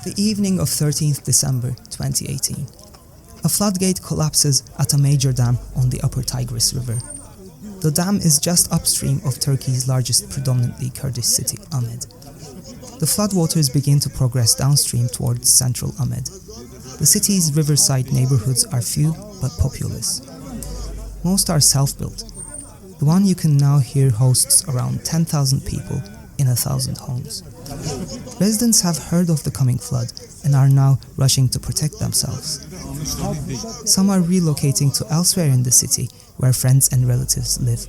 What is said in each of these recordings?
The evening of 13th December 2018. A floodgate collapses at a major dam on the upper Tigris River. The dam is just upstream of Turkey's largest predominantly Kurdish city, Amed. The floodwaters begin to progress downstream towards central Amed. The city's riverside neighborhoods are few but populous. Most are self-built. The one you can now hear hosts around 10,000 people in 1,000 homes. Residents have heard of the coming flood and are now rushing to protect themselves. Some are relocating to elsewhere in the city where friends and relatives live.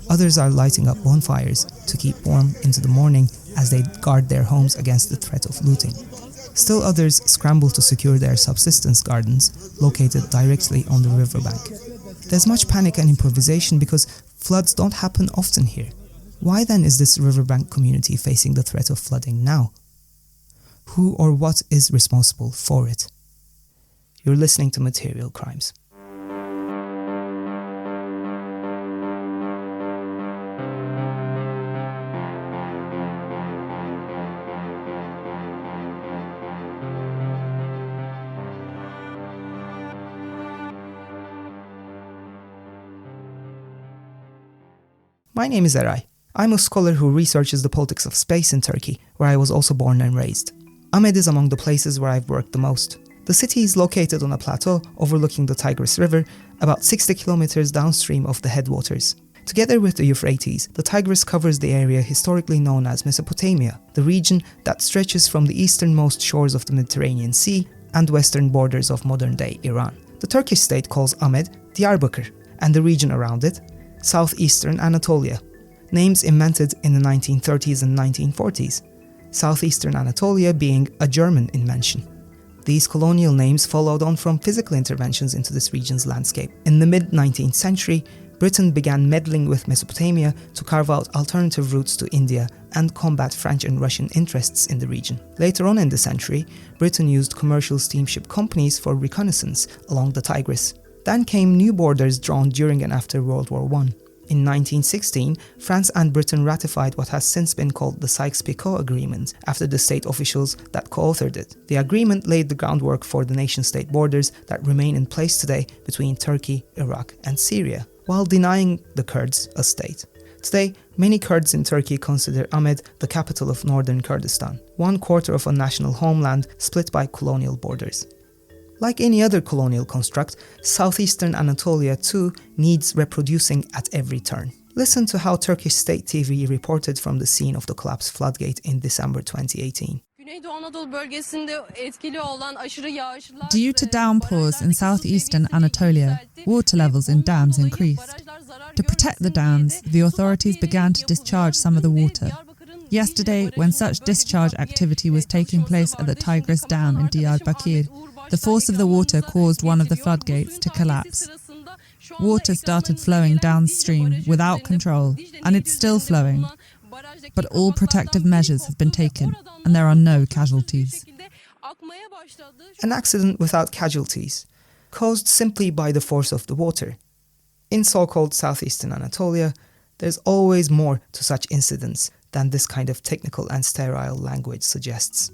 Others are lighting up bonfires to keep warm into the morning as they guard their homes against the threat of looting. Still others scramble to secure their subsistence gardens located directly on the riverbank. There's much panic and improvisation because floods don't happen often here. Why then is this riverbank community facing the threat of flooding now? Who or what is responsible for it? You're listening to Material Crimes. My name is Eray. I'm a scholar who researches the politics of space in Turkey, where I was also born and raised. Amed is among the places where I've worked the most. The city is located on a plateau overlooking the Tigris River, about 60 kilometers downstream of the headwaters. Together with the Euphrates, the Tigris covers the area historically known as Mesopotamia, the region that stretches from the easternmost shores of the Mediterranean Sea and western borders of modern-day Iran. The Turkish state calls Amed Diyarbakır, and the region around it, southeastern Anatolia. Names invented in the 1930s and 1940s, southeastern Anatolia being a German invention. These colonial names followed on from physical interventions into this region's landscape. In the mid-19th century, Britain began meddling with Mesopotamia to carve out alternative routes to India and combat French and Russian interests in the region. Later on in the century, Britain used commercial steamship companies for reconnaissance along the Tigris. Then came new borders drawn during and after World War I. In 1916, France and Britain ratified what has since been called the Sykes-Picot Agreement after the state officials that co-authored it. The agreement laid the groundwork for the nation-state borders that remain in place today between Turkey, Iraq and Syria, while denying the Kurds a state. Today, many Kurds in Turkey consider Amed the capital of northern Kurdistan, 1/4 of a national homeland split by colonial borders. Like any other colonial construct, southeastern Anatolia too needs reproducing at every turn. Listen to how Turkish state TV reported from the scene of the collapsed floodgate in December 2018. Due to downpours in southeastern Anatolia, water levels in dams increased. To protect the dams, the authorities began to discharge some of the water. Yesterday, when such discharge activity was taking place at the Tigris Dam in Diyarbakır, the force of the water caused one of the floodgates to collapse. Water started flowing downstream without control, and it's still flowing. But all protective measures have been taken, and there are no casualties. An accident without casualties, caused simply by the force of the water. In so-called southeastern Anatolia, there's always more to such incidents than this kind of technical and sterile language suggests.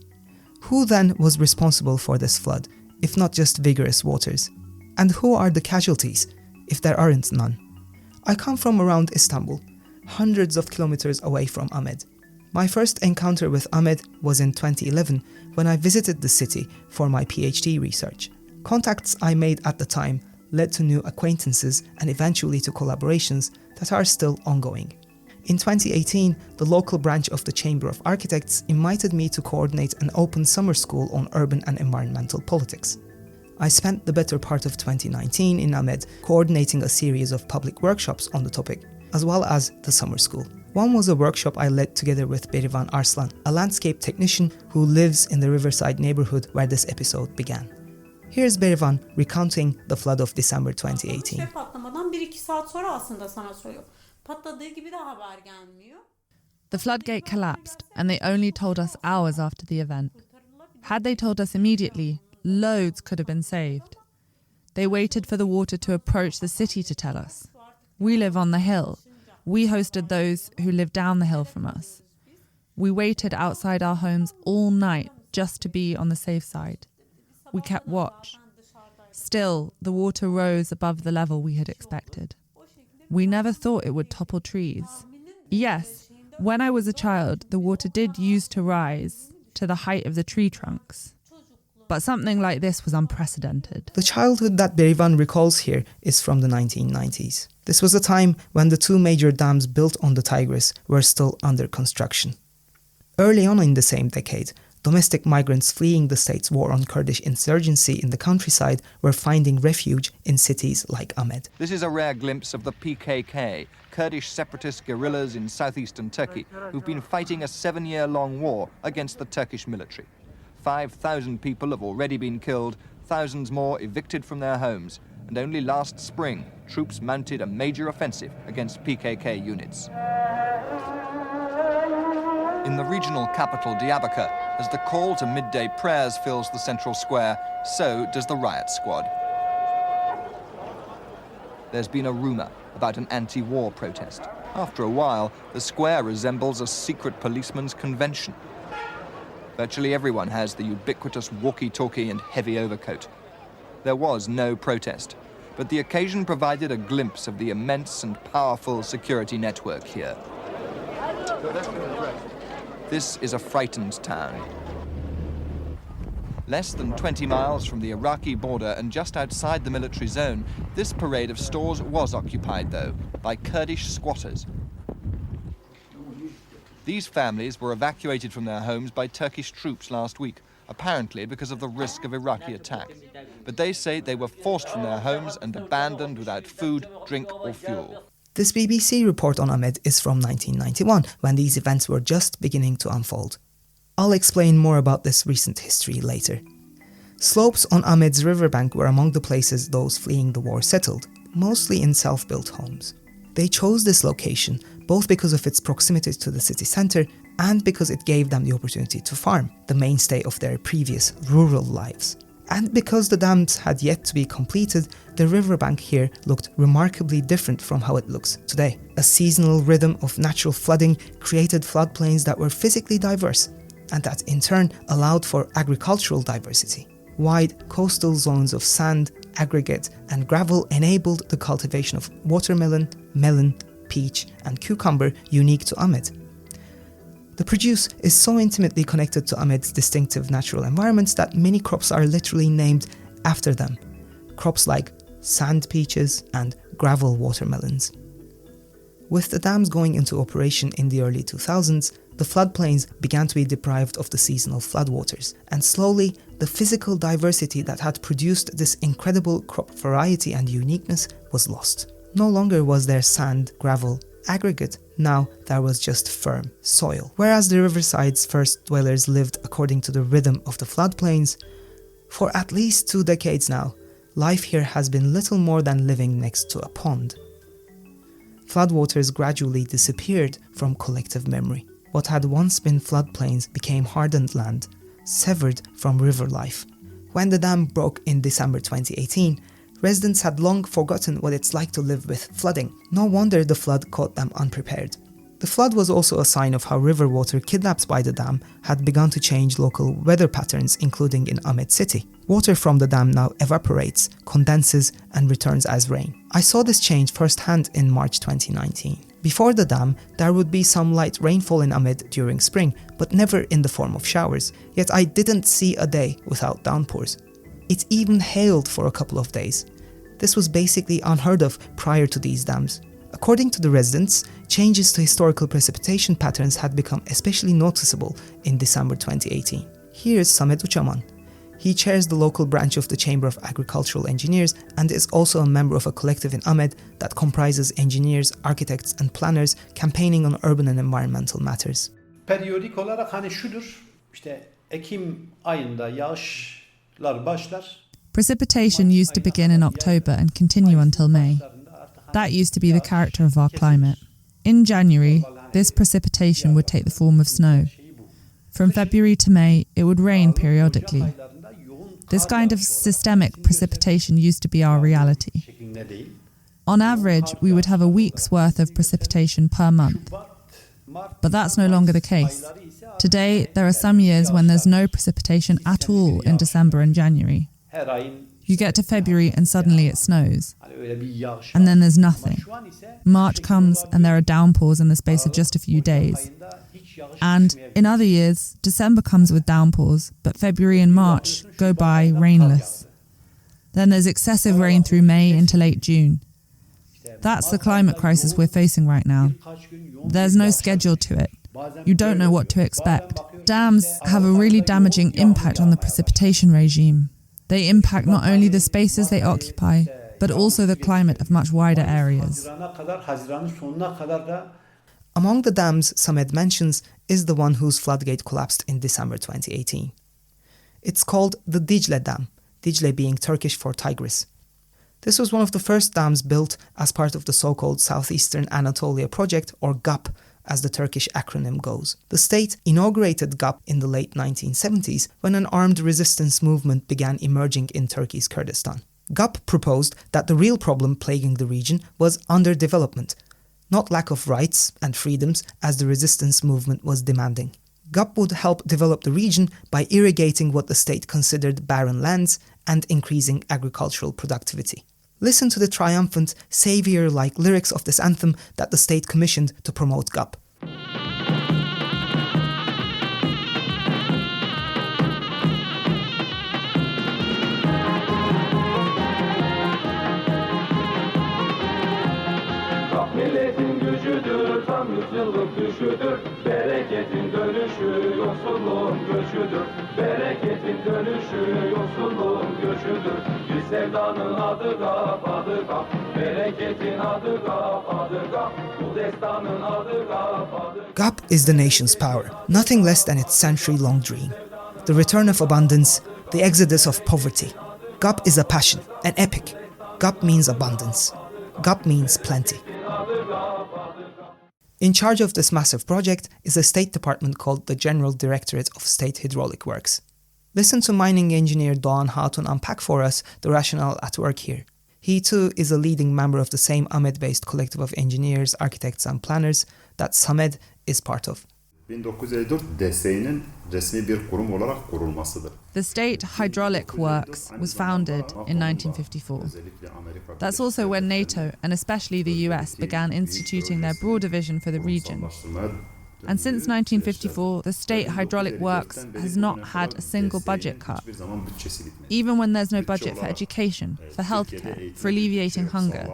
Who then was responsible for this flood, if not just vigorous waters? And who are the casualties, if there aren't none? I come from around Istanbul, hundreds of kilometers away from Amed. My first encounter with Amed was in 2011 when I visited the city for my PhD research. Contacts I made at the time led to new acquaintances and eventually to collaborations that are still ongoing. In 2018, the local branch of the Chamber of Architects invited me to coordinate an open summer school on urban and environmental politics. I spent the better part of 2019 in Amed coordinating a series of public workshops on the topic, as well as the summer school. One was a workshop I led together with Berivan Arslan, a landscape technician who lives in the riverside neighborhood where this episode began. Here's Berivan recounting the flood of December 2018. The floodgate collapsed, and they only told us hours after the event. Had they told us immediately, loads could have been saved. They waited for the water to approach the city to tell us. We live on the hill. We hosted those who live down the hill from us. We waited outside our homes all night just to be on the safe side. We kept watch. Still, the water rose above the level we had expected. We never thought it would topple trees. Yes, when I was a child, the water did used to rise to the height of the tree trunks. But something like this was unprecedented. The childhood that Berivan recalls here is from the 1990s. This was a time when the two major dams built on the Tigris were still under construction. Early on in the same decade, domestic migrants fleeing the state's war on Kurdish insurgency in the countryside were finding refuge in cities like Amed. This is a rare glimpse of the PKK, Kurdish separatist guerrillas in southeastern Turkey, who've been fighting a 7-year-long war against the Turkish military. 5,000 people have already been killed, thousands more evicted from their homes, and only last spring, troops mounted a major offensive against PKK units. In the regional capital, Diyarbakir, as the call to midday prayers fills the central square, so does the riot squad. There's been a rumor about an anti-war protest. After a while, the square resembles a secret policeman's convention. Virtually everyone has the ubiquitous walkie-talkie and heavy overcoat. There was no protest, but the occasion provided a glimpse of the immense and powerful security network here. This is a frightened town. Less than 20 miles from the Iraqi border and just outside the military zone, this parade of stores was occupied, though, by Kurdish squatters. These families were evacuated from their homes by Turkish troops last week, apparently because of the risk of Iraqi attack. But they say they were forced from their homes and abandoned without food, drink or fuel. This BBC report on Amed is from 1991, when these events were just beginning to unfold. I'll explain more about this recent history later. Slopes on Amed's riverbank were among the places those fleeing the war settled, mostly in self-built homes. They chose this location both because of its proximity to the city centre and because it gave them the opportunity to farm, the mainstay of their previous rural lives. And because the dams had yet to be completed, the riverbank here looked remarkably different from how it looks today. A seasonal rhythm of natural flooding created floodplains that were physically diverse, and that in turn allowed for agricultural diversity. Wide coastal zones of sand, aggregate and gravel enabled the cultivation of watermelon, melon, peach and cucumber unique to Amed. The produce is so intimately connected to Amed's distinctive natural environments that many crops are literally named after them. Crops like sand peaches and gravel watermelons. With the dams going into operation in the early 2000s, the floodplains began to be deprived of the seasonal floodwaters, and slowly the physical diversity that had produced this incredible crop variety and uniqueness was lost. No longer was there sand, gravel, aggregate, now there was just firm soil. Whereas the riverside's first dwellers lived according to the rhythm of the floodplains, for at least 2 decades now, life here has been little more than living next to a pond. Floodwaters gradually disappeared from collective memory. What had once been floodplains became hardened land, severed from river life. When the dam broke in December 2018, residents had long forgotten what it's like to live with flooding. No wonder the flood caught them unprepared. The flood was also a sign of how river water kidnapped by the dam had begun to change local weather patterns, including in Amed city. Water from the dam now evaporates, condenses and returns as rain. I saw this change firsthand in March 2019. Before the dam, there would be some light rainfall in Amed during spring, but never in the form of showers. Yet I didn't see a day without downpours. It even hailed for a couple of days. This was basically unheard of prior to these dams. According to the residents, changes to historical precipitation patterns had become especially noticeable in December 2018. Here's Samet Uçaman. He chairs the local branch of the Chamber of Agricultural Engineers and is also a member of a collective in Amed that comprises engineers, architects and planners campaigning on urban and environmental matters. Periyodik olarak hani şudur, işte Ekim ayında yağışlar başlar. Precipitation used to begin in October and continue until May. That used to be the character of our climate. In January, this precipitation would take the form of snow. From February to May, it would rain periodically. This kind of systemic precipitation used to be our reality. Şeklinde değil. On average, we would have a week's worth of precipitation per month. But that's no longer the case. Today, there are some years when there's no precipitation at all in December and January. You get to February and suddenly it snows. And then there's nothing. March comes and there are downpours in the space of just a few days. And in other years, December comes with downpours, but February and March go by rainless. Then there's excessive rain through May into late June. That's the climate crisis we're facing right now. There's no schedule to it. You don't know what to expect. Dams have a really damaging impact on the precipitation regime. They impact not only the spaces they occupy, but also the climate of much wider areas. Among the dams Samed mentions is the one whose floodgate collapsed in December 2018. It's called the Dicle Dam, Dicle being Turkish for Tigris. This was one of the first dams built as part of the so-called Southeastern Anatolia project, or GAP, as the Turkish acronym goes. The state inaugurated GAP in the late 1970s when an armed resistance movement began emerging in Turkey's Kurdistan. GAP proposed that the real problem plaguing the region was underdevelopment, not lack of rights and freedoms as the resistance movement was demanding. GAP would help develop the region by irrigating what the state considered barren lands and increasing agricultural productivity. Listen to the triumphant, savior-like lyrics of this anthem that the state commissioned to promote GAP. Milletin gücüdür, tam yüzyıllık düşüdür. Bereketin dönüşü, yoksulluğun göçüdür. Bereketin dönüşü, yoksulluğun göçüdür. Yüz sevdanın adı GAP, adı GAP. Bereketin adı GAP, adı GAP. Bu destanın adı GAP, adı GAP. GAP is the nation's power, nothing less than its century-long dream. The return of abundance, the exodus of poverty. GAP is a passion, an epic. GAP means abundance. GAP means plenty. In charge of this massive project is a state department called the General Directorate of State Hydraulic Works. Listen to mining engineer Doğan Hatun unpack for us the rationale at work here. He too is a leading member of the same Amed-based collective of engineers, architects and planners that Samed is part of. 1954 DSİ'nin resmi bir kurum olarak kurulmasıdır. The State Hydraulic Works was founded in 1954. That's also when NATO, and especially the US, began instituting their broader vision for the region. And since 1954, the State Hydraulic Works has not had a single budget cut. Even when there's no budget for education, for healthcare, for alleviating hunger,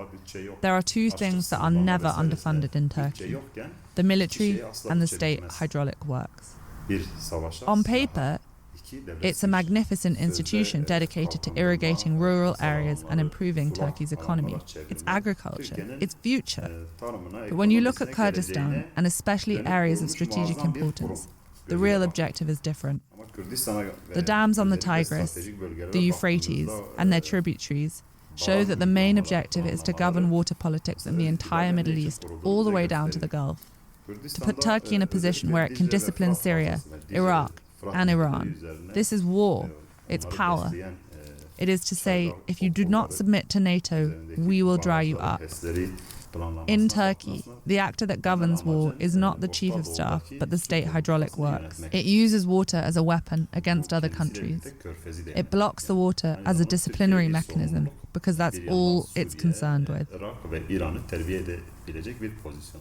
there are two things that are never underfunded in Turkey: the military and the State Hydraulic Works. On paper, it's a magnificent institution dedicated to irrigating rural areas and improving Turkey's economy, its agriculture, its future. But when you look at Kurdistan, and especially areas of strategic importance, the real objective is different. The dams on the Tigris, the Euphrates, and their tributaries show that the main objective is to govern water politics in the entire Middle East, all the way down to the Gulf. To put Turkey in a position where it can discipline Syria, Iraq, and Iran. This is war. It's power. It is to say, if you do not submit to NATO, we will dry you up. In Turkey, the actor that governs war is not the chief of staff, but the State Hydraulic Works. It uses water as a weapon against other countries. It blocks the water as a disciplinary mechanism, because that's all it's concerned with.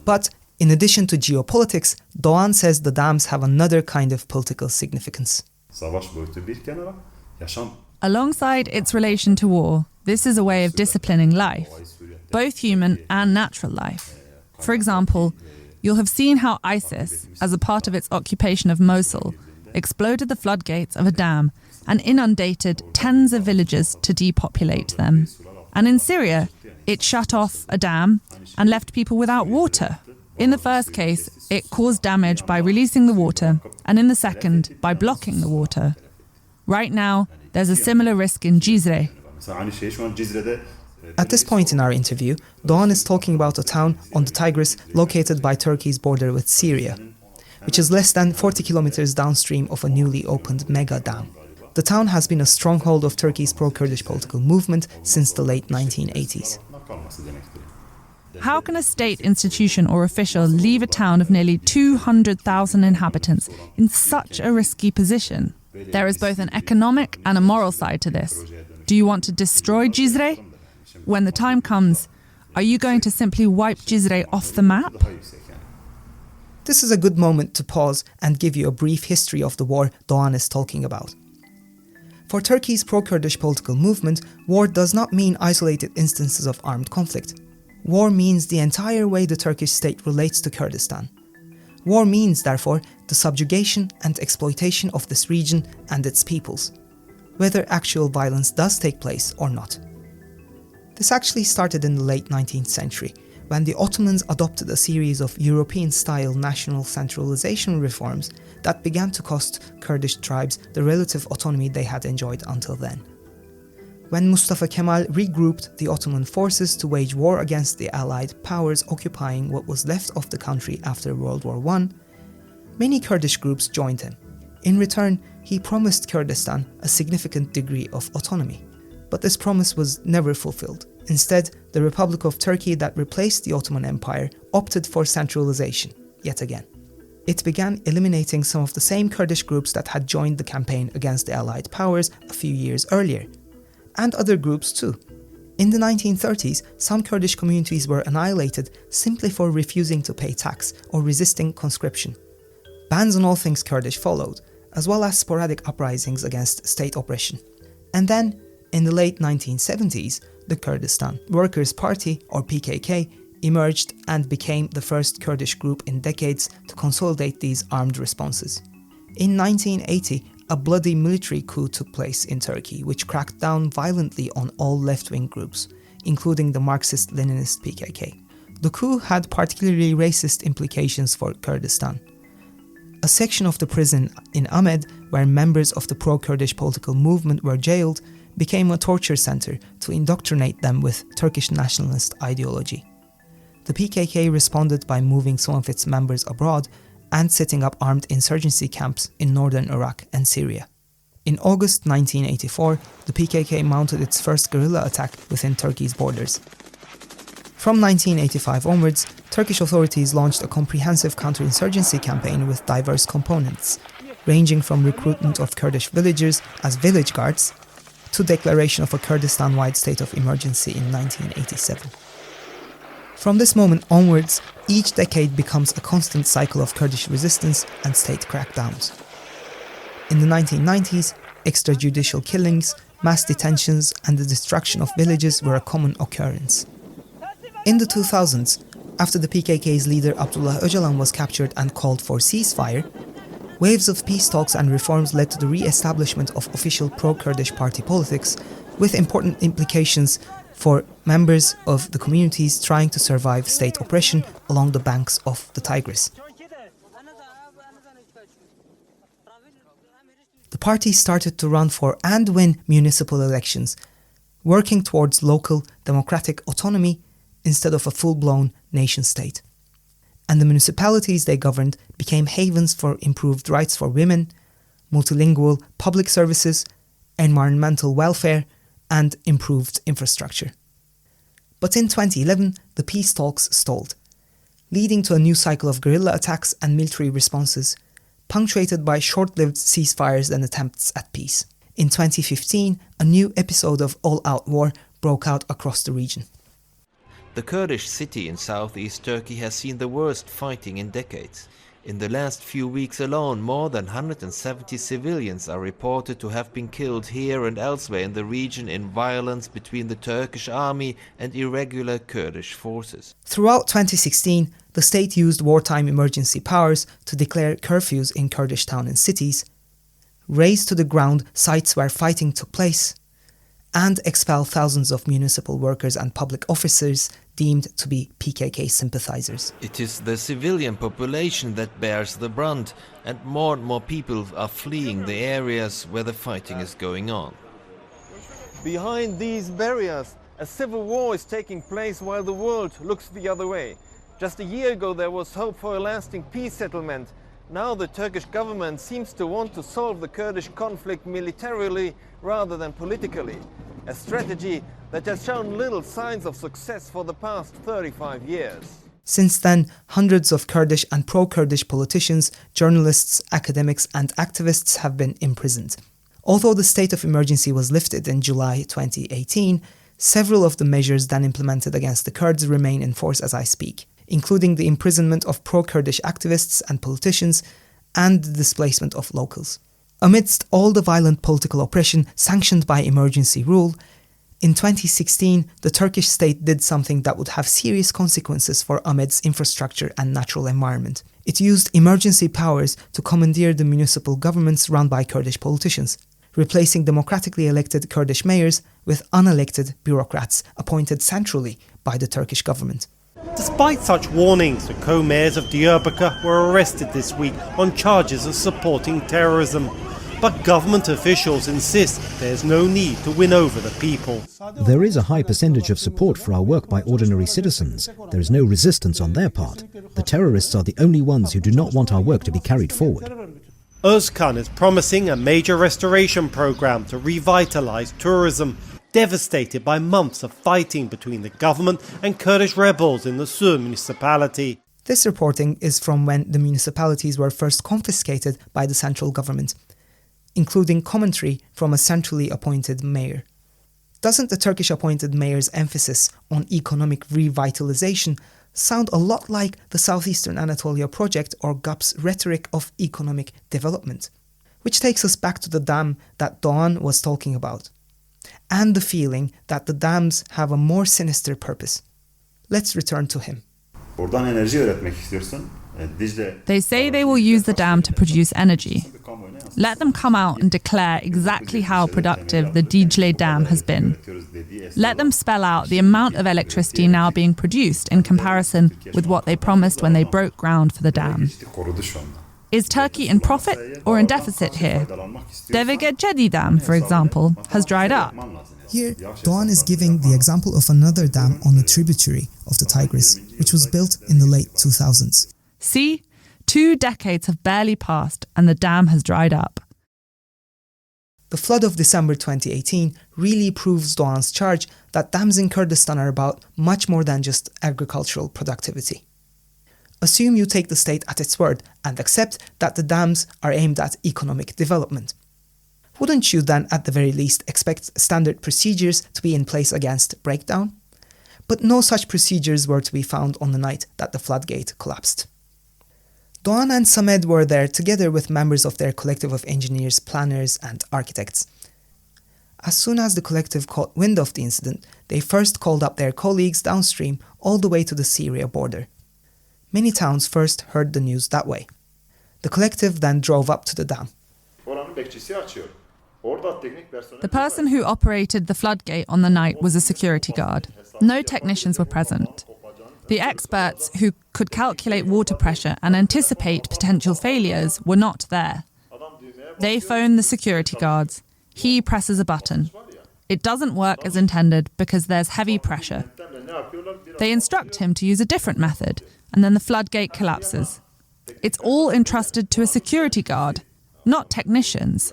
But in addition to geopolitics, Doğan says the dams have another kind of political significance. Alongside its relation to war, this is a way of disciplining life, both human and natural life. For example, you'll have seen how ISIS, as a part of its occupation of Mosul, exploded the floodgates of a dam and inundated tens of villages to depopulate them. And in Syria, it shut off a dam and left people without water. In the first case, it caused damage by releasing the water, and in the second, by blocking the water. Right now, there's a similar risk in Cizre. At this point in our interview, Doğan is talking about a town on the Tigris located by Turkey's border with Syria, which is less than 40 kilometers downstream of a newly opened mega dam. The town has been a stronghold of Turkey's pro-Kurdish political movement since the late 1980s. How can a state institution or official leave a town of nearly 200,000 inhabitants in such a risky position? There is both an economic and a moral side to this. Do you want to destroy Cizre? When the time comes, are you going to simply wipe Cizre off the map? This is a good moment to pause and give you a brief history of the war Doğan is talking about. For Turkey's pro-Kurdish political movement, war does not mean isolated instances of armed conflict. War means the entire way the Turkish state relates to Kurdistan. War means, therefore, the subjugation and exploitation of this region and its peoples, whether actual violence does take place or not. This actually started in the late 19th century, when the Ottomans adopted a series of European-style national centralization reforms that began to cost Kurdish tribes the relative autonomy they had enjoyed until then. When Mustafa Kemal regrouped the Ottoman forces to wage war against the Allied powers occupying what was left of the country after World War I, many Kurdish groups joined him. In return, he promised Kurdistan a significant degree of autonomy. But this promise was never fulfilled. Instead, the Republic of Turkey that replaced the Ottoman Empire opted for centralization, yet again. It began eliminating some of the same Kurdish groups that had joined the campaign against the Allied powers a few years earlier, and other groups too. In the 1930s, some Kurdish communities were annihilated simply for refusing to pay tax or resisting conscription. Bans on all things Kurdish followed, as well as sporadic uprisings against state oppression. And then, in the late 1970s, the Kurdistan Workers' Party, or PKK, emerged and became the first Kurdish group in decades to consolidate these armed responses. In 1980, a bloody military coup took place in Turkey, which cracked down violently on all left-wing groups, including the Marxist-Leninist PKK. The coup had particularly racist implications for Kurdistan. A section of the prison in Amed, where members of the pro-Kurdish political movement were jailed, became a torture center to indoctrinate them with Turkish nationalist ideology. The PKK responded by moving some of its members abroad and setting up armed insurgency camps in northern Iraq and Syria. In August 1984, the PKK mounted its first guerrilla attack within Turkey's borders. From 1985 onwards, Turkish authorities launched a comprehensive counterinsurgency campaign with diverse components, ranging from recruitment of Kurdish villagers as village guards to declaration of a Kurdistan-wide state of emergency in 1987. From this moment onwards, each decade becomes a constant cycle of Kurdish resistance and state crackdowns. In the 1990s, extrajudicial killings, mass detentions, and the destruction of villages were a common occurrence. In the 2000s, after the PKK's leader Abdullah Öcalan was captured and called for ceasefire, waves of peace talks and reforms led to the re-establishment of official pro-Kurdish party politics, with important implications for members of the communities trying to survive state oppression along the banks of the Tigris. The party started to run for and win municipal elections, working towards local democratic autonomy instead of a full-blown nation-state. And the municipalities they governed became havens for improved rights for women, multilingual public services, environmental welfare, and improved infrastructure. But in 2011, the peace talks stalled, leading to a new cycle of guerrilla attacks and military responses, punctuated by short-lived ceasefires and attempts at peace. In 2015, a new episode of all-out war broke out across the region. The Kurdish city in southeast Turkey has seen the worst fighting in decades. In the last few weeks alone, more than 170 civilians are reported to have been killed here and elsewhere in the region in violence between the Turkish army and irregular Kurdish forces. Throughout 2016, the state used wartime emergency powers to declare curfews in Kurdish towns and cities, raze to the ground sites where fighting took place, and expel thousands of municipal workers and public officers deemed to be PKK sympathizers. It is the civilian population that bears the brunt, and more people are fleeing the areas where the fighting is going on. Behind these barriers, a civil war is taking place while the world looks the other way. Just a year ago there was hope for a lasting peace settlement. Now the Turkish government seems to want to solve the Kurdish conflict militarily rather than politically. a strategy that has shown little signs of success for the past 35 years. Since then, hundreds of Kurdish and pro-Kurdish politicians, journalists, academics and activists have been imprisoned. Although the state of emergency was lifted in July 2018, several of the measures then implemented against the Kurds remain in force as I speak, including the imprisonment of pro-Kurdish activists and politicians and the displacement of locals. Amidst all the violent political oppression sanctioned by emergency rule, in 2016, the Turkish state did something that would have serious consequences for Ahmed's infrastructure and natural environment. It used emergency powers to commandeer the municipal governments run by Kurdish politicians, replacing democratically elected Kurdish mayors with unelected bureaucrats appointed centrally by the Turkish government. Despite such warnings, the co-mayors of Diyarbakir were arrested this week on charges of supporting terrorism. But government officials insist there's no need to win over the people. There is a high percentage of support for our work by ordinary citizens. There is no resistance on their part. The terrorists are the only ones who do not want our work to be carried forward. Özkan is promising a major restoration program to revitalize tourism, devastated by months of fighting between the government and Kurdish rebels in the Sur municipality. This reporting is from when the municipalities were first confiscated by the central government, including commentary from a centrally appointed mayor. Doesn't the Turkish appointed mayor's emphasis on economic revitalization sound a lot like the Southeastern Anatolia project or GAP's rhetoric of economic development? Which takes us back to the dam that Doğan was talking about, and the feeling that the dams have a more sinister purpose. Let's return to him. Oradan enerji üretmek istiyorsun. They say they will use the dam to produce energy. Let them come out and declare exactly how productive the Dicle Dam has been. Let them spell out the amount of electricity now being produced in comparison with what they promised when they broke ground for the dam. Is Turkey in profit or in deficit here? Devegecedi Dam, for example, has dried up. Here, Doğan is giving the example of another dam on a tributary of the Tigris, which was built in the late 2000s. See? 2 decades have barely passed and the dam has dried up. The flood of December 2018 really proves Doğan's charge that dams in Kurdistan are about much more than just agricultural productivity. Assume you take the state at its word and accept that the dams are aimed at economic development. Wouldn't you then at the very least expect standard procedures to be in place against breakdown? But no such procedures were to be found on the night that the floodgate collapsed. Doğan and Samed were there together with members of their collective of engineers, planners and architects. As soon as the collective caught wind of the incident, they first called up their colleagues downstream all the way to the Syria border. Many towns first heard the news that way. The collective then drove up to the dam. The person who operated the floodgate on the night was a security guard. No technicians were present. The experts who could calculate water pressure and anticipate potential failures were not there. They phone the security guards. He presses a button. It doesn't work as intended because there's heavy pressure. They instruct him to use a different method, and then the floodgate collapses. It's all entrusted to a security guard, not technicians.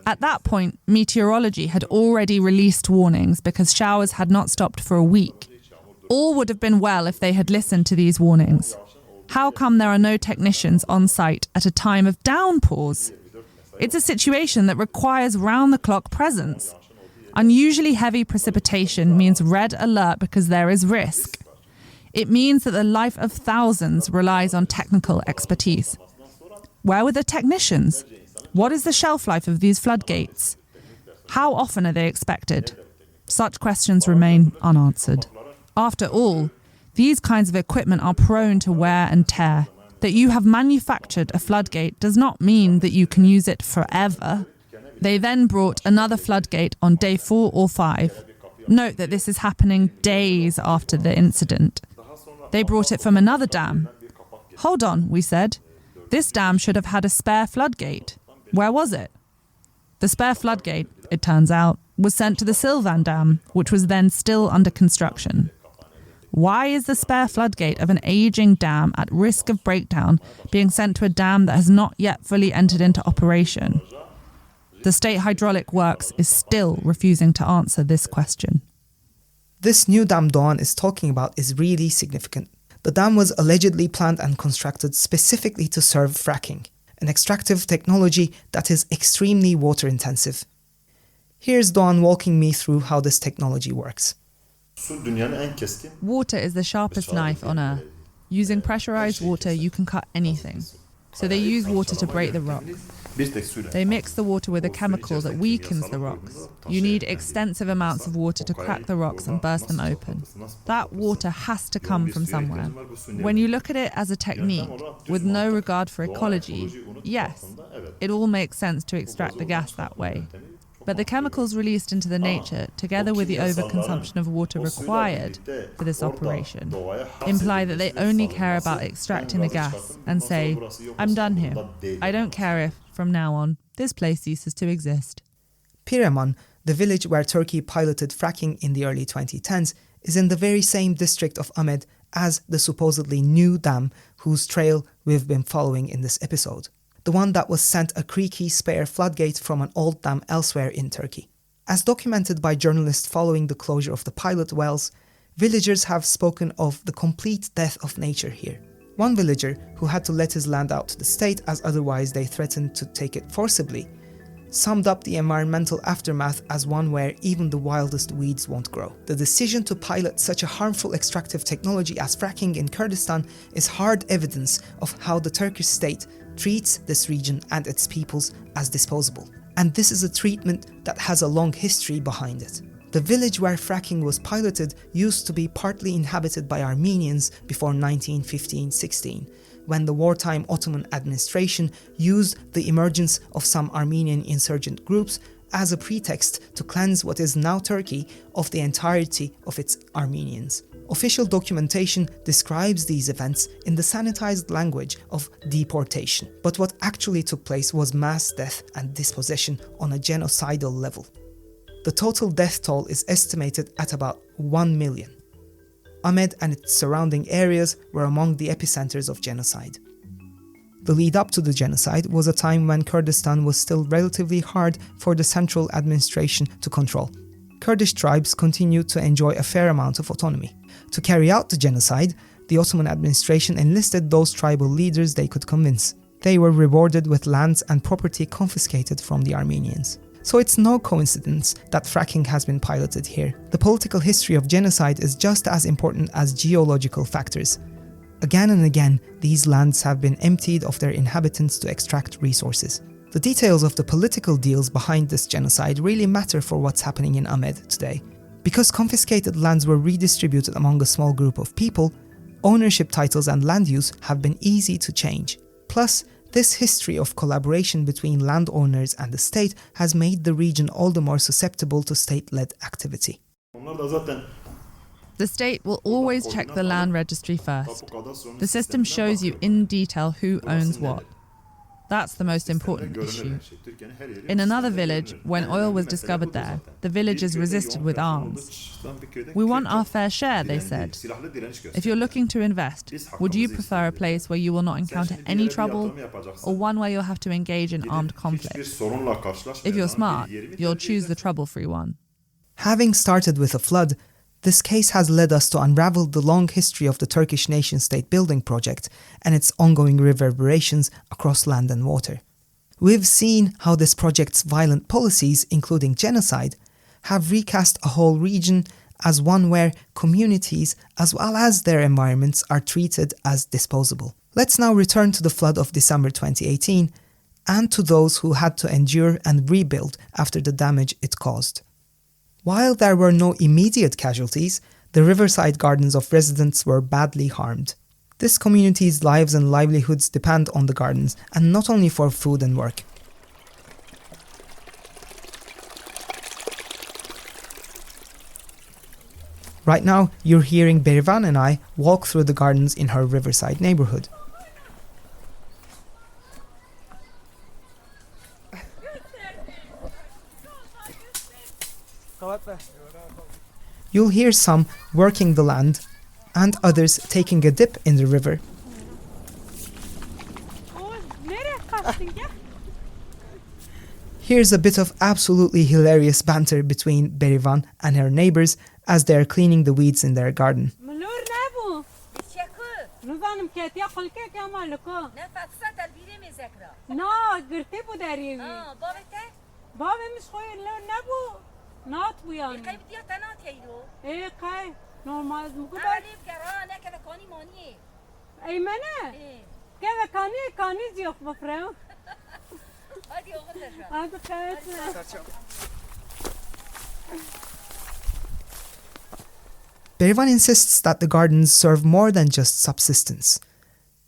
At that point, meteorology had already released warnings because showers had not stopped for a week. All would have been well if they had listened to these warnings. How come there are no technicians on site at a time of downpours? It's a situation that requires round-the-clock presence. Unusually heavy precipitation means red alert because there is risk. It means that the life of thousands relies on technical expertise. Where were the technicians? What is the shelf life of these floodgates? How often are they expected? Such questions remain unanswered. After all, these kinds of equipment are prone to wear and tear. That you have manufactured a floodgate does not mean that you can use it forever. They then brought another floodgate on day 4 or 5. Note that this is happening days after the incident. They brought it from another dam. Hold on, we said. This dam should have had a spare floodgate. Where was it? The spare floodgate, it turns out, was sent to the Silvan Dam, which was then still under construction. Why is the spare floodgate of an aging dam at risk of breakdown being sent to a dam that has not yet fully entered into operation? The State Hydraulic Works is still refusing to answer this question. This new dam Doğan is talking about is really significant. The dam was allegedly planned and constructed specifically to serve fracking, an extractive technology that is extremely water intensive. Here's Doğan walking me through how this technology works. Water is the sharpest knife on earth. Using pressurized water, you can cut anything. So they use water to break the rock. They mix the water with a chemical that weakens the rocks. You need extensive amounts of water to crack the rocks and burst them open. That water has to come from somewhere. When you look at it as a technique, with no regard for ecology, yes, it all makes sense to extract the gas that way. But the chemicals released into the nature, together with the overconsumption of water required for this operation, imply that they only care about extracting the gas and say, I'm done here. I don't care if, from now on, this place ceases to exist. Piraman, the village where Turkey piloted fracking in the early 2010s, is in the very same district of Amed as the supposedly new dam whose trail we've been following in this episode. The one that was sent a creaky spare floodgate from an old dam elsewhere in Turkey. As documented by journalists following the closure of the pilot wells, villagers have spoken of the complete death of nature here. One villager, who had to let his land out to the state as otherwise they threatened to take it forcibly, summed up the environmental aftermath as one where even the wildest weeds won't grow. The decision to pilot such a harmful extractive technology as fracking in Kurdistan is hard evidence of how the Turkish state treats this region and its peoples as disposable. And this is a treatment that has a long history behind it. The village where fracking was piloted used to be partly inhabited by Armenians before 1915-16, when the wartime Ottoman administration used the emergence of some Armenian insurgent groups as a pretext to cleanse what is now Turkey of the entirety of its Armenians. Official documentation describes these events in the sanitized language of deportation, but what actually took place was mass death and dispossession on a genocidal level. The total death toll is estimated at about 1 million. Amed and its surrounding areas were among the epicenters of genocide. The lead up to the genocide was a time when Kurdistan was still relatively hard for the central administration to control. Kurdish tribes continued to enjoy a fair amount of autonomy. To carry out the genocide, the Ottoman administration enlisted those tribal leaders they could convince. They were rewarded with lands and property confiscated from the Armenians. So it's no coincidence that fracking has been piloted here. The political history of genocide is just as important as geological factors. Again and again, these lands have been emptied of their inhabitants to extract resources. The details of the political deals behind this genocide really matter for what's happening in Amed today. Because confiscated lands were redistributed among a small group of people, ownership titles and land use have been easy to change. Plus, this history of collaboration between landowners and the state has made the region all the more susceptible to state-led activity. The state will always check the land registry first. The system shows you in detail who owns what. That's the most important issue. In another village, when oil was discovered there, the villagers resisted with arms. We want our fair share, they said. If you're looking to invest, would you prefer a place where you will not encounter any trouble, or one where you'll have to engage in armed conflict? If you're smart, you'll choose the trouble-free one. Having started with a flood, this case has led us to unravel the long history of the Turkish nation-state building project and its ongoing reverberations across land and water. We've seen how this project's violent policies, including genocide, have recast a whole region as one where communities, as well as their environments, are treated as disposable. Let's now return to the flood of December 2018 and to those who had to endure and rebuild after the damage it caused. While there were no immediate casualties, the riverside gardens of residents were badly harmed. This community's lives and livelihoods depend on the gardens, and not only for food and work. Right now, you're hearing Berivan and I walk through the gardens in her riverside neighborhood. You'll hear some working the land and others taking a dip in the river. Here's a bit of absolutely hilarious banter between Berivan and her neighbors as they're cleaning the weeds in their garden. Berivan insists that the gardens serve more than just subsistence.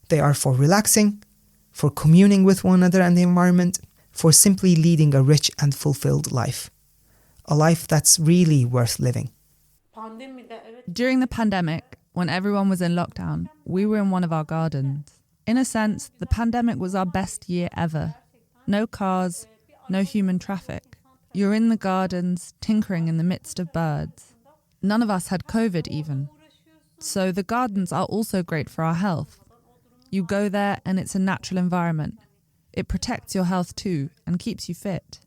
They are for relaxing, for communing with one another and the environment, for simply leading a rich and fulfilled life. A life that's really worth living. During the pandemic, when everyone was in lockdown, we were in one of our gardens. In a sense, the pandemic was our best year ever. No cars, no human traffic. You're in the gardens, tinkering in the midst of birds. None of us had COVID even. So the gardens are also great for our health. You go there and it's a natural environment. It protects your health too and keeps you fit.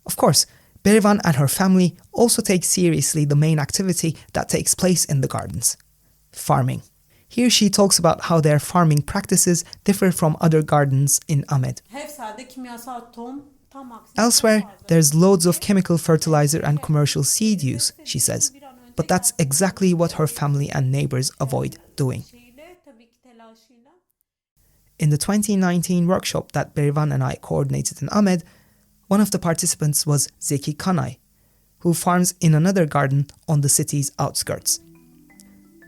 Of course, Berivan and her family also take seriously the main activity that takes place in the gardens: farming. Here she talks about how their farming practices differ from other gardens in Amed. Elsewhere, there's loads of chemical fertilizer and commercial seed use, she says. But that's exactly what her family and neighbors avoid doing. In the 2019 workshop that Berivan and I coordinated in Amed, one of the participants was Zeki Kanay, who farms in another garden on the city's outskirts.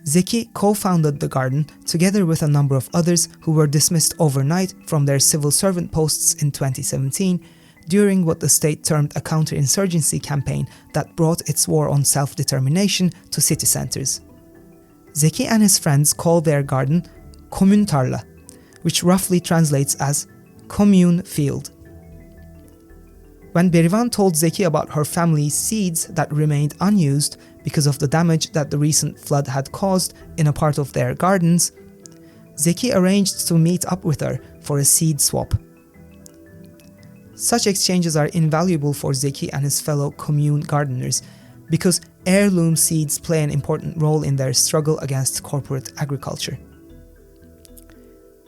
Zeki co-founded the garden together with a number of others who were dismissed overnight from their civil servant posts in 2017 during what the state termed a counterinsurgency campaign that brought its war on self-determination to city centres. Zeki and his friends call their garden commune tarla, which roughly translates as commune field. When Berivan told Zeki about her family's seeds that remained unused because of the damage that the recent flood had caused in a part of their gardens, Zeki arranged to meet up with her for a seed swap. Such exchanges are invaluable for Zeki and his fellow commune gardeners because heirloom seeds play an important role in their struggle against corporate agriculture.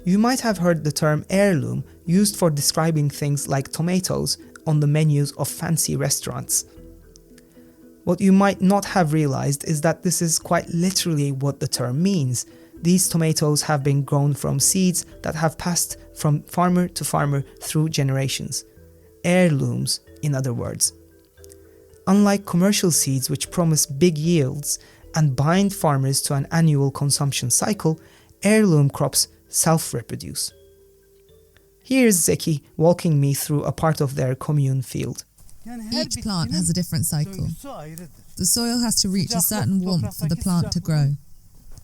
You might have heard the term heirloom used for describing things like tomatoes on the menus of fancy restaurants. What you might not have realized is that this is quite literally what the term means. These tomatoes have been grown from seeds that have passed from farmer to farmer through generations. Heirlooms, in other words. Unlike commercial seeds which promise big yields and bind farmers to an annual consumption cycle, heirloom crops self-reproduce. Here's Zeki walking me through a part of their commune field. Each plant has a different cycle. The soil has to reach a certain warmth for the plant to grow.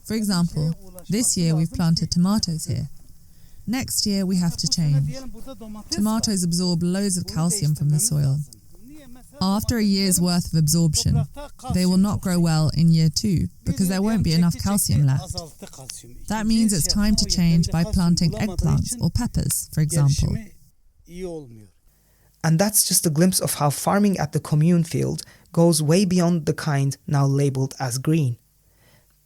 For example, this year we've planted tomatoes here. Next year we have to change. Tomatoes absorb loads of calcium from the soil. After a year's worth of absorption, they will not grow well in year 2 because there won't be enough calcium left. That means it's time to change by planting eggplants or peppers, for example. And that's just a glimpse of how farming at the commune field goes way beyond the kind now labelled as green.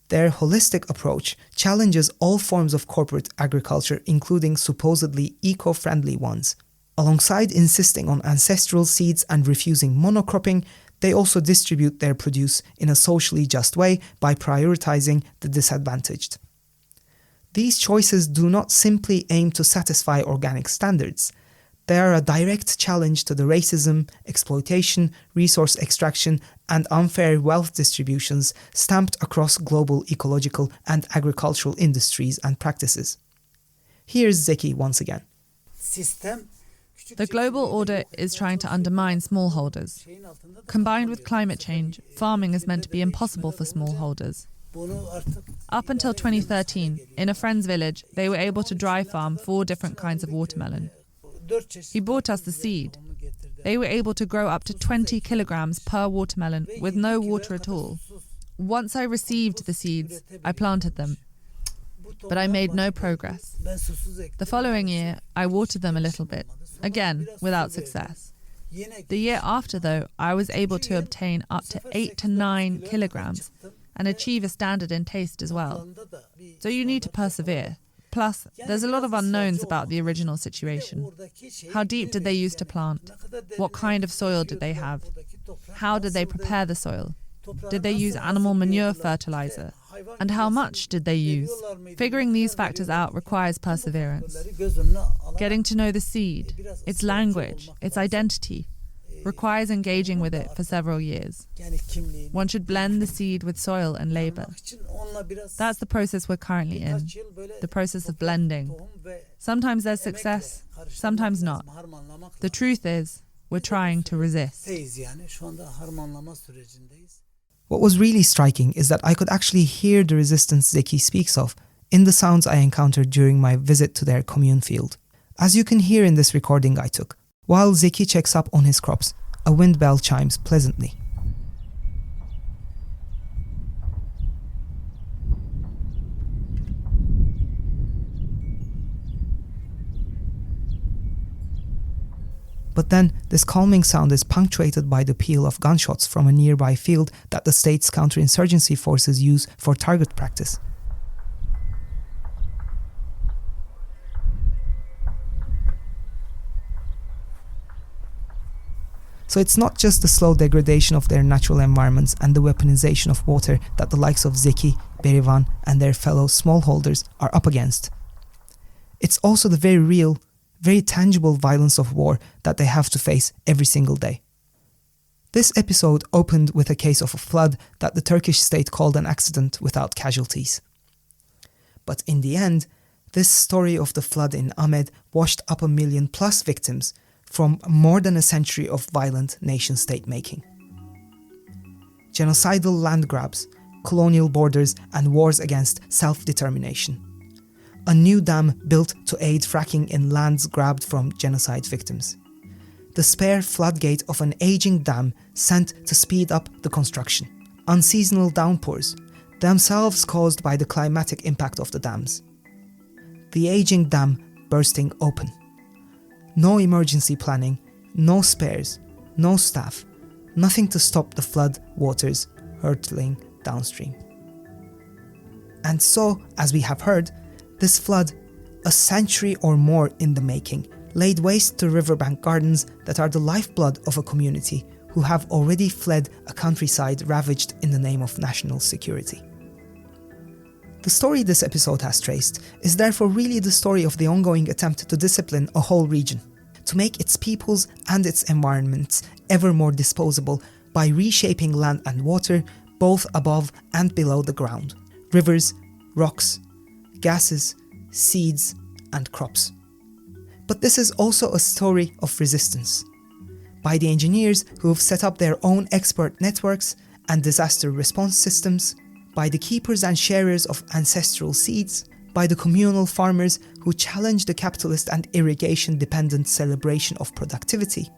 Their holistic approach challenges all forms of corporate agriculture, including supposedly eco-friendly ones. Alongside insisting on ancestral seeds and refusing monocropping, they also distribute their produce in a socially just way by prioritizing the disadvantaged. These choices do not simply aim to satisfy organic standards. They are a direct challenge to the racism, exploitation, resource extraction, and unfair wealth distributions stamped across global ecological and agricultural industries and practices. Here's Zeki once again. The global order is trying to undermine smallholders. Combined with climate change, farming is meant to be impossible for smallholders. Up until 2013, in a friend's village, they were able to dry farm 4 different kinds of watermelon. He bought us the seed. They were able to grow up to 20 kilograms per watermelon with no water at all. Once I received the seeds, I planted them. But I made no progress. The following year, I watered them a little bit, again without success. The year after, though, I was able to obtain up to 8 to 9 kilograms and achieve a standard in taste as well. So you need to persevere. Plus, there's a lot of unknowns about the original situation. How deep did they use to plant? What kind of soil did they have? How did they prepare the soil? Did they use animal manure fertilizer? And how much did they use? Figuring these factors out requires perseverance. Getting to know the seed, its language, its identity, requires engaging with it for several years. One should blend the seed with soil and labour. That's the process we're currently in, the process of blending. Sometimes there's success, sometimes not. The truth is, we're trying to resist. What was really striking is that I could actually hear the resistance Zeki speaks of in the sounds I encountered during my visit to their commune field. As you can hear in this recording I took, while Zeki checks up on his crops, a wind bell chimes pleasantly. But then, this calming sound is punctuated by the peal of gunshots from a nearby field that the state's counterinsurgency forces use for target practice. So it's not just the slow degradation of their natural environments and the weaponization of water that the likes of Zeki, Berivan and their fellow smallholders are up against. It's also the very real, very tangible violence of war that they have to face every single day. This episode opened with a case of a flood that the Turkish state called an accident without casualties. But in the end, this story of the flood in Amed washed up 1 million plus victims from more than a century of violent nation-state making. Genocidal land grabs, colonial borders and wars against self-determination. A new dam built to aid fracking in lands grabbed from genocide victims. The spare floodgate of an aging dam sent to speed up the construction. Unseasonal downpours, themselves caused by the climatic impact of the dams. The aging dam bursting open. No emergency planning, no spares, no staff, nothing to stop the flood waters hurtling downstream. And so, as we have heard, this flood, a century or more in the making, laid waste to riverbank gardens that are the lifeblood of a community who have already fled a countryside ravaged in the name of national security. The story this episode has traced is therefore really the story of the ongoing attempt to discipline a whole region, to make its peoples and its environments ever more disposable by reshaping land and water both above and below the ground, rivers, rocks, gases, seeds, and crops. But this is also a story of resistance. By the engineers who have set up their own expert networks and disaster response systems, by the keepers and sharers of ancestral seeds, by the communal farmers who challenge the capitalist and irrigation-dependent celebration of productivity,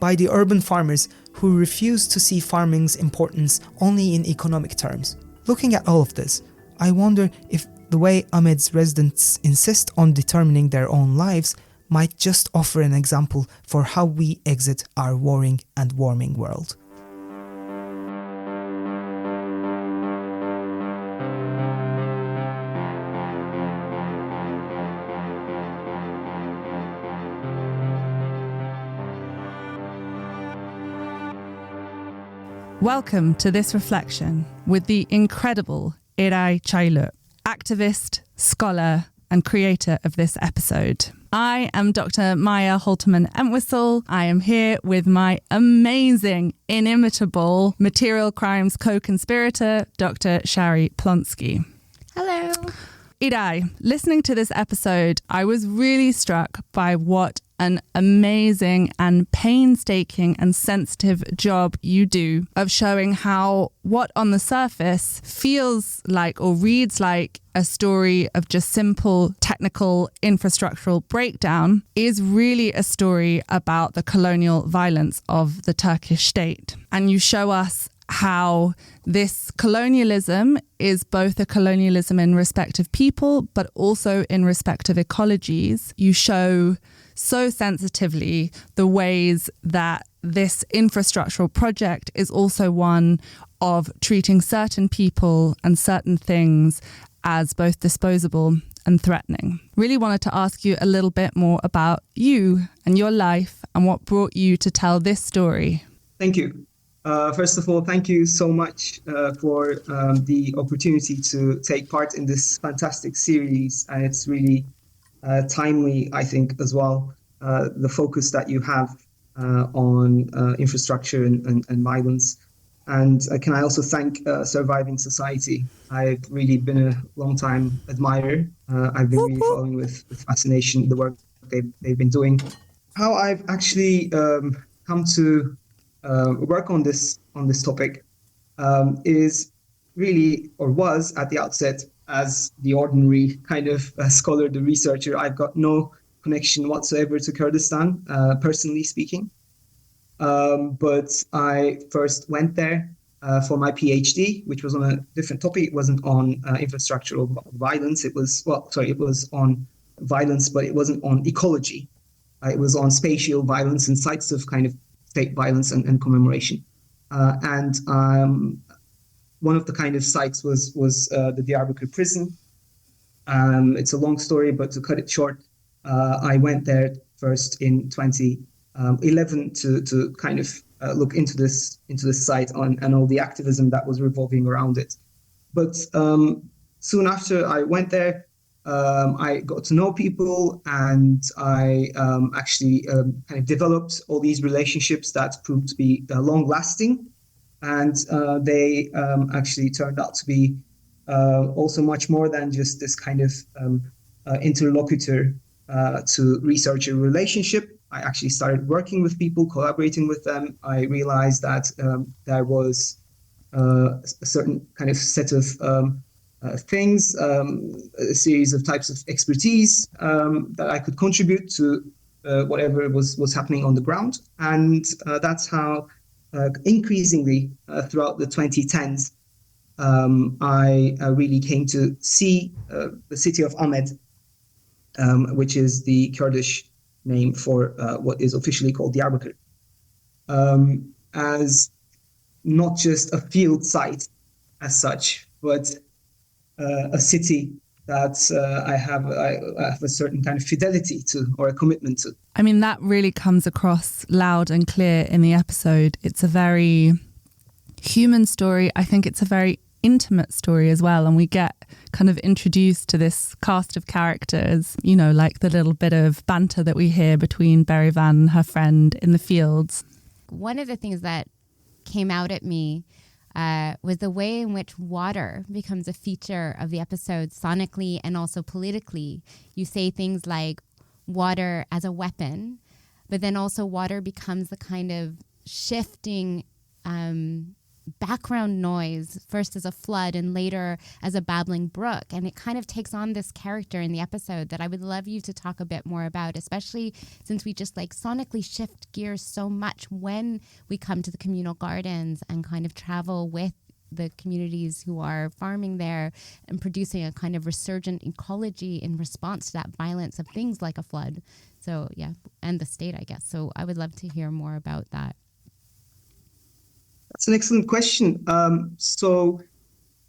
by the urban farmers who refuse to see farming's importance only in economic terms. Looking at all of this, I wonder if the way Amed's residents insist on determining their own lives might just offer an example for how we exit our warring and warming world. Welcome to this reflection with the incredible Eray Çaylı, activist, scholar, and creator of this episode. I am Dr. Maya Holterman-Entwistle. I am here with my amazing, inimitable material crimes co-conspirator, Dr. Shari Plonsky. Hello. Eray, listening to this episode, I was really struck by what an amazing and painstaking and sensitive job you do of showing how what on the surface feels like or reads like a story of just simple technical infrastructural breakdown is really a story about the colonial violence of the Turkish state. And you show us how this colonialism is both a colonialism in respect of people, but also in respect of ecologies. You show so sensitively the ways that this infrastructural project is also one of treating certain people and certain things as both disposable and threatening. Really wanted to ask you a little bit more about you and your life and what brought you to tell this story. Thank you. First of all, thank you so much for the opportunity to take part in this fantastic series. And it's really timely, I think, as well, the focus that you have on infrastructure and violence. And can I also thank Surviving Society? I've really been a long-time admirer. I've been really following with fascination the work they've been doing. How I've actually come to work on this topic is really, or was at the outset, as the ordinary kind of scholar, the researcher. I've got no connection whatsoever to Kurdistan, personally speaking. But I first went there for my PhD, which was on a different topic. It wasn't on infrastructural violence. It was on violence, but it wasn't on ecology. It was on spatial violence and sites of kind of state violence and commemoration. And one of the kind of sites was the Diyarbakir prison. It's a long story, but to cut it short, I went there first in 2011 to kind of look into this site and all the activism that was revolving around it. But soon after I went there, I got to know people, and I actually kind of developed all these relationships that proved to be long-lasting, and they actually turned out to be also much more than just this kind of interlocutor to researcher relationship. I actually started working with people, collaborating with them. I realized that there was a certain kind of set of things, a series of types of expertise that I could contribute to whatever was happening on the ground. And that's how increasingly throughout the 2010s, I really came to see the city of Amed, which is the Kurdish name for what is officially called Diyarbakir, as not just a field site as such, but a city that I have a certain kind of fidelity to, or a commitment to. I mean, that really comes across loud and clear in the episode. It's a very human story. I think it's a very intimate story as well, and we get kind of introduced to this cast of characters, you know, like the little bit of banter that we hear between Berivan and her friend in the fields. One of the things that came out at me was the way in which water becomes a feature of the episode sonically and also politically. You say things like water as a weapon, but then also water becomes the kind of shifting background noise, first as a flood and later as a babbling brook. And it kind of takes on this character in the episode that I would love you to talk a bit more about, especially since we just like sonically shift gears so much when we come to the communal gardens and kind of travel with the communities who are farming there and producing a kind of resurgent ecology in response to that violence of things like a flood. So yeah, and the state, I guess. So I would love to hear more about that. That's an excellent question. So,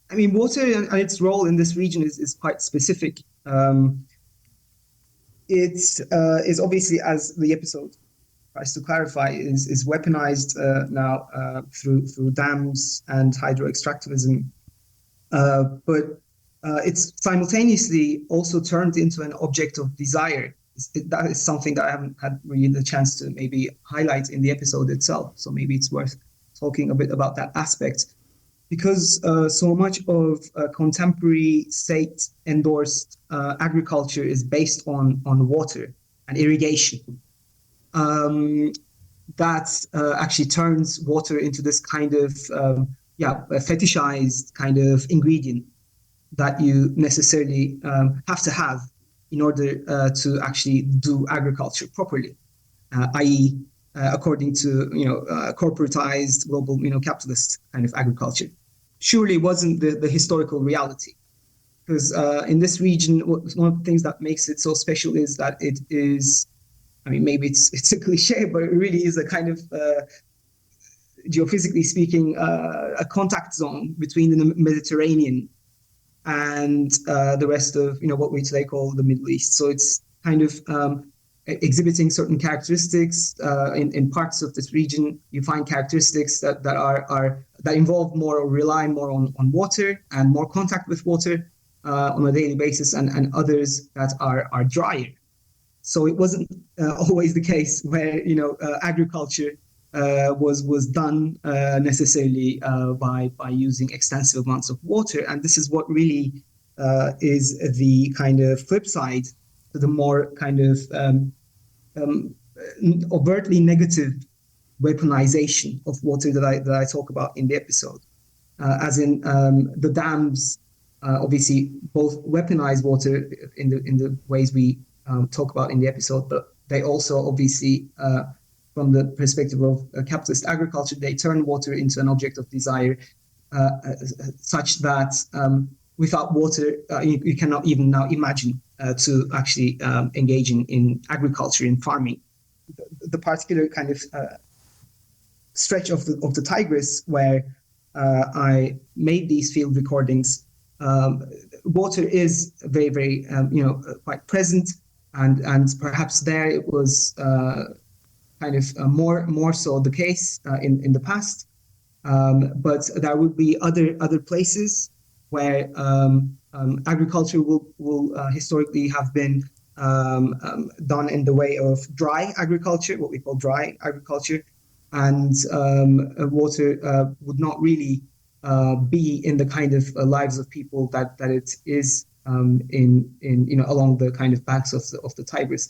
I mean, water and its role in this region is quite specific. It is obviously, as the episode tries to clarify, is weaponized now through dams and hydro-extractivism. But it's simultaneously also turned into an object of desire. That is something that I haven't had really the chance to maybe highlight in the episode itself. So maybe it's worth talking a bit about that aspect, because so much of contemporary state-endorsed agriculture is based on water and irrigation. That actually turns water into this kind of a fetishized kind of ingredient that you necessarily have to have in order to actually do agriculture properly, i.e., according to corporatized global capitalist kind of agriculture. Surely wasn't the historical reality, because in this region, one of the things that makes it so special is that it is I mean, maybe it's a cliche, but it really is a kind of, geophysically speaking, a contact zone between the Mediterranean and the rest of, what we today call the Middle East. So it's kind of exhibiting certain characteristics in parts of this region. You find characteristics that involve more or rely more on water and more contact with water on a daily basis, and others that are drier. So it wasn't always the case where agriculture was done necessarily by using extensive amounts of water, and this is what really is the kind of flip side to the more kind of overtly negative weaponization of water that I talk about in the episode, as in the dams. Obviously, both weaponize water in the ways we talk about in the episode, but they also obviously, from the perspective of capitalist agriculture, they turn water into an object of desire, such that without water, you cannot even now imagine to actually engage in agriculture, in farming. The particular kind of stretch of the Tigris where I made these field recordings, water is very, very, quite present, and perhaps there it was kind of more so the case in the past. But there would be other places where agriculture will historically have been done in the way of dry agriculture, what we call dry agriculture, and water would not really be in the kind of lives of people that it is in along the kind of banks of the Tigris.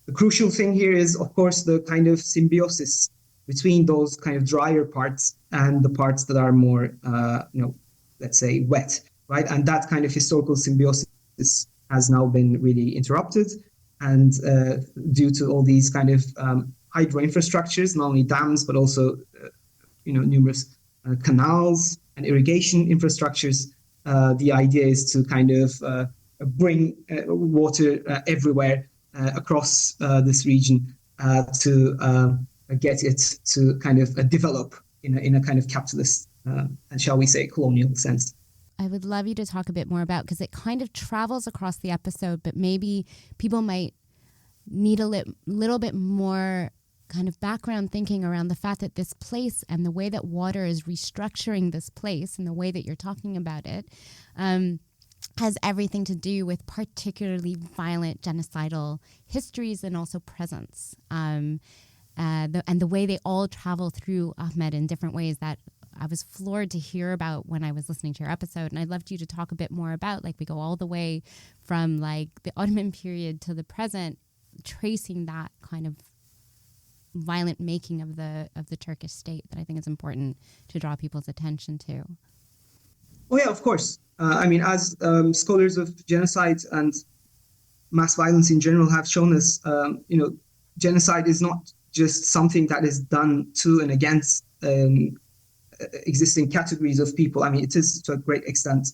The crucial thing here is, of course, the kind of symbiosis between those kind of drier parts and the parts that are more, let's say, wet, right? And that kind of historical symbiosis has now been really interrupted, and due to all these kind of hydro infrastructures, not only dams but also, numerous canals and irrigation infrastructures. The idea is to kind of bring water everywhere across this region to get it to kind of develop in a kind of capitalist and, shall we say, colonial sense. I would love you to talk a bit more about, because it kind of travels across the episode, but maybe people might need a little bit more kind of background thinking around the fact that this place and the way that water is restructuring this place and the way that you're talking about it has everything to do with particularly violent genocidal histories and also presence. And the way they all travel through Ahmed in different ways that I was floored to hear about when I was listening to your episode. And I'd love you to talk a bit more about, we go all the way from the Ottoman period to the present, tracing that kind of violent making of the Turkish state that I think is important to draw people's attention to. Oh yeah, of course. As scholars of genocide and mass violence in general have shown us, genocide is not just something that is done to and against existing categories of people. It is to a great extent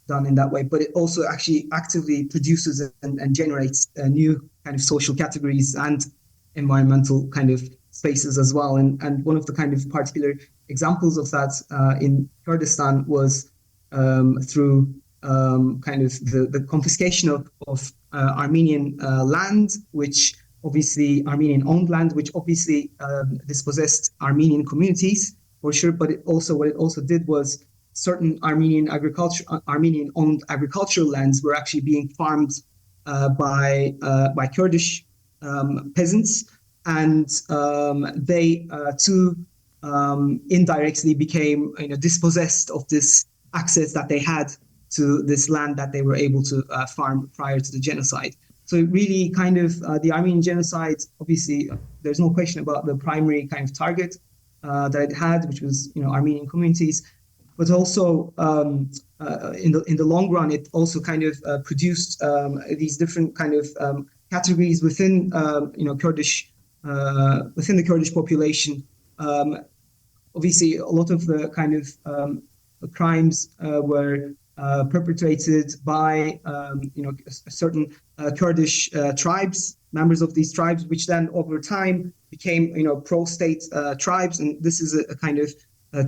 done in that way, but it also actually actively produces and generates new kind of social categories and environmental kind of spaces as well. And one of the kind of particular examples of that in Kurdistan was through kind of the confiscation of Armenian land, which obviously Armenian-owned land, which obviously dispossessed Armenian communities for sure. But what it also did was certain Armenian-owned agricultural lands were actually being farmed by Kurdish peasants, and they too indirectly became dispossessed of this access that they had to this land that they were able to farm prior to the genocide. So it really kind of the Armenian genocide, obviously there's no question about the primary kind of target that it had, which was Armenian communities, but also in the long run it also kind of produced these different kind of categories within Kurdish within the Kurdish population. Obviously, a lot of the kind of crimes were perpetrated by certain Kurdish tribes members of these tribes, which then over time became, pro-state tribes. And this is a kind of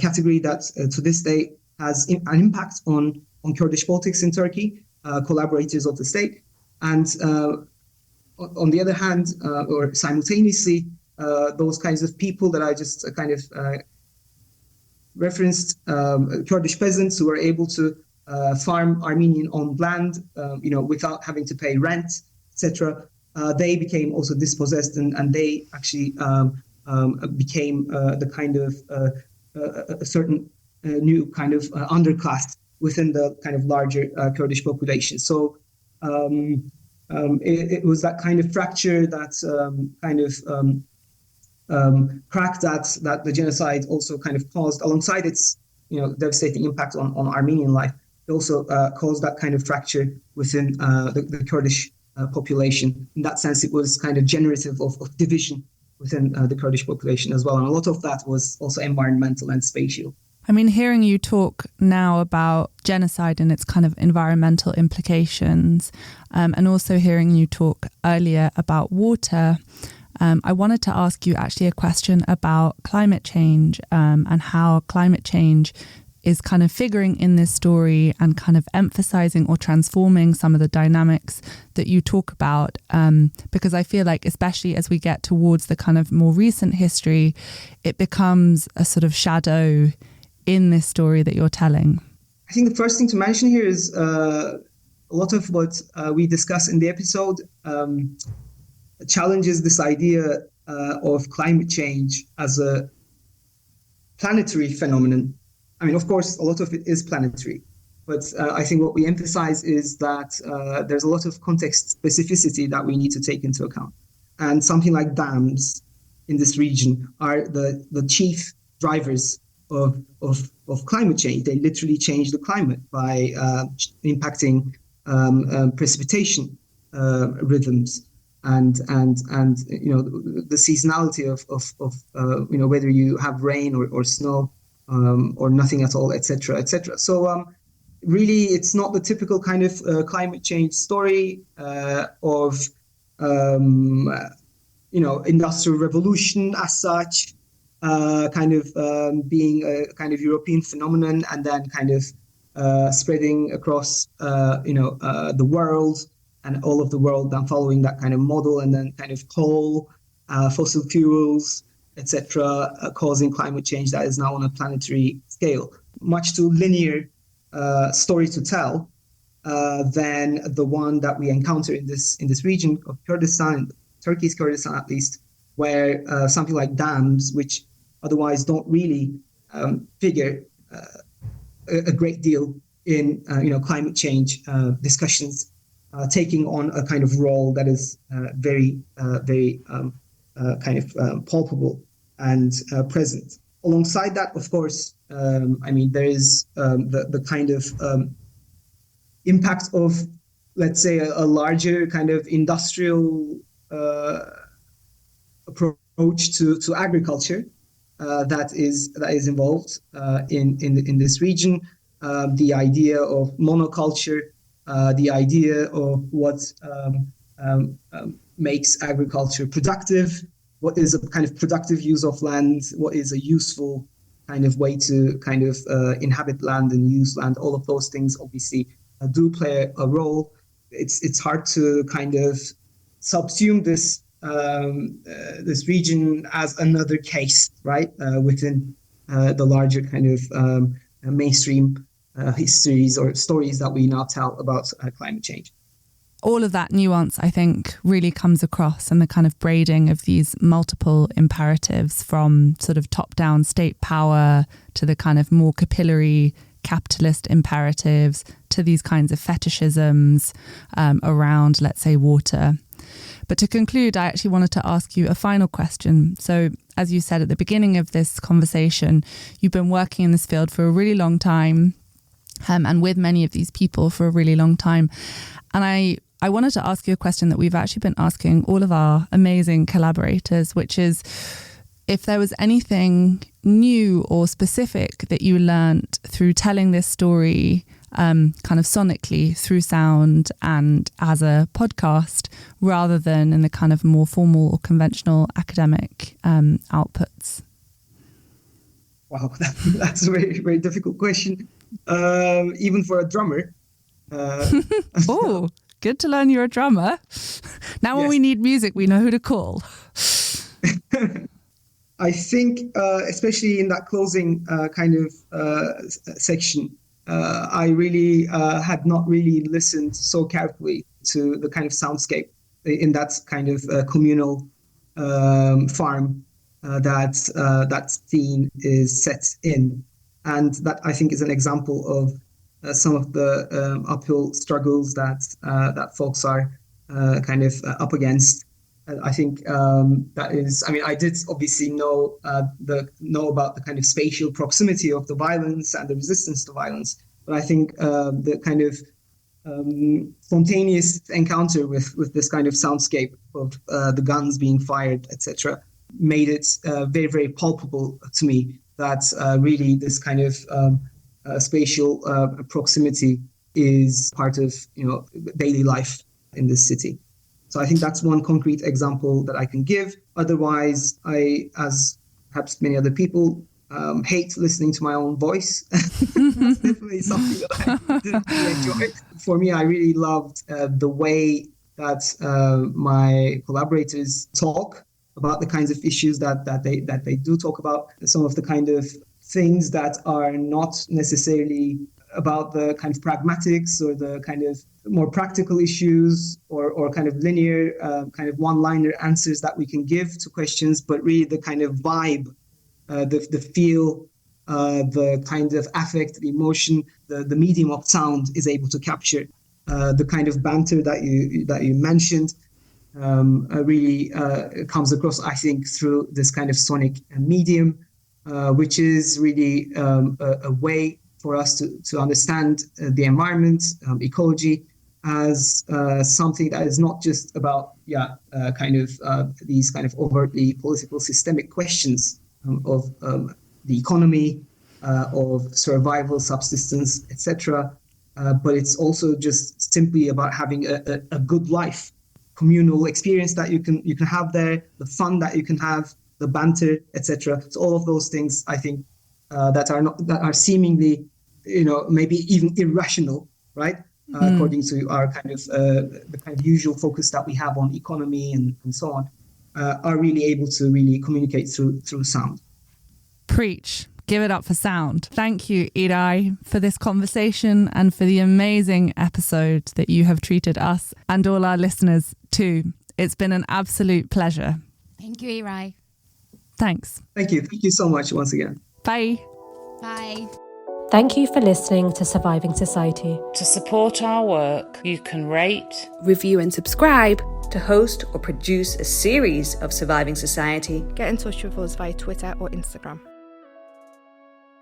category that to this day has an impact on Kurdish politics in Turkey, collaborators of the state. And on the other hand, or simultaneously, those kinds of people that I just referenced, Kurdish peasants who were able to farm Armenian-owned land, without having to pay rent, etc. They became also dispossessed, and they actually became the kind of a certain new kind of underclass within the kind of larger Kurdish population. So it was that kind of fracture, that crack that the genocide also kind of caused, alongside its devastating impact on Armenian life. It also caused that kind of fracture within the Kurdish population. In that sense, it was kind of generative of division within the Kurdish population as well. And a lot of that was also environmental and spatial. I mean, hearing you talk now about genocide and its kind of environmental implications, and also hearing you talk earlier about water, I wanted to ask you actually a question about climate change, and how climate change is kind of figuring in this story and kind of emphasizing or transforming some of the dynamics that you talk about. Because I feel like, especially as we get towards the kind of more recent history, it becomes a sort of shadow in this story that you're telling. I think the first thing to mention here is a lot of what we discuss in the episode challenges this idea of climate change as a planetary phenomenon. I mean, of course, a lot of it is planetary, but I think what we emphasize is that there's a lot of context specificity that we need to take into account. And something like dams in this region are the chief drivers of climate change. They literally change the climate by impacting precipitation rhythms and the seasonality of whether you have rain or snow. Or nothing at all, etc., etc. So really, it's not the typical kind of climate change story of industrial revolution as such, being a kind of European phenomenon and then kind of spreading across the world, and all of the world then following that kind of model, and then kind of coal, fossil fuels, etc., causing climate change that is now on a planetary scale. Much too linear story to tell than the one that we encounter in this region of Kurdistan, Turkey's Kurdistan at least, where something like dams, which otherwise don't really figure a great deal in climate change discussions, taking on a kind of role that is very palpable and present. Alongside that, of course, there is the kind of impact of, let's say, a larger kind of industrial approach to agriculture that is involved in this region. The idea of monoculture, the idea of what makes agriculture productive, what is a kind of productive use of land, what is a useful kind of way to kind of inhabit land and use land. All of those things obviously do play a role. It's hard to kind of subsume this this region as another case, right, within the larger kind of mainstream histories or stories that we now tell about climate change. All of that nuance, I think, really comes across, and the kind of braiding of these multiple imperatives, from sort of top-down state power to the kind of more capillary capitalist imperatives to these kinds of fetishisms around, let's say, water. But to conclude, I actually wanted to ask you a final question. So, as you said at the beginning of this conversation, you've been working in this field for a really long time, and with many of these people for a really long time. And I wanted to ask you a question that we've actually been asking all of our amazing collaborators, which is if there was anything new or specific that you learnt through telling this story kind of sonically through sound and as a podcast rather than in the kind of more formal or conventional academic outputs? Wow, that's a very, very difficult question. Even for a drummer. Oh, good to learn you're a drummer. Now when we need music, we know who to call. I think, especially in that closing kind of section, I really had not really listened so carefully to the kind of soundscape in that kind of communal farm that scene is set in. And that, I think, is an example of some of the uphill struggles that folks are kind of up against. I think that is. I mean, I did obviously know about the kind of spatial proximity of the violence and the resistance to violence, but I think the kind of spontaneous encounter with this kind of soundscape of the guns being fired, etc., made it very, very palpable to me that really this kind of spatial proximity is part of daily life in this city. So I think that's one concrete example that I can give. Otherwise, I, as perhaps many other people, hate listening to my own voice. That's definitely something that I didn't really enjoy. For me, I really loved the way that my collaborators talk about the kinds of issues that they do talk about, some of the kind of things that are not necessarily about the kind of pragmatics or the kind of more practical issues or kind of linear kind of one-liner answers that we can give to questions, but really the kind of vibe, the feel, the kind of affect, the emotion, the medium of sound is able to capture. The kind of banter that you mentioned really comes across, I think, through this kind of sonic medium, which is really a way for us to understand the environment, ecology, as something that is not just about these kind of overtly political systemic questions of the economy, of survival, subsistence, etc. But it's also just simply about having a good life, communal experience that you can have there, the fun that you can have, the banter, etc. So all of those things, I think, that are seemingly, maybe even irrational, right? According to our kind of the kind of usual focus that we have on economy and so on, are really able to really communicate through sound. Preach. Give it up for sound. Thank you, Eray, for this conversation and for the amazing episode that you have treated us and all our listeners to. It's been an absolute pleasure. Thank you, Eray. Thanks. Thank you. Thank you so much once again. Bye. Bye. Thank you for listening to Surviving Society. To support our work, you can rate, review and subscribe. To host or produce a series of Surviving Society, get in touch with us via Twitter or Instagram.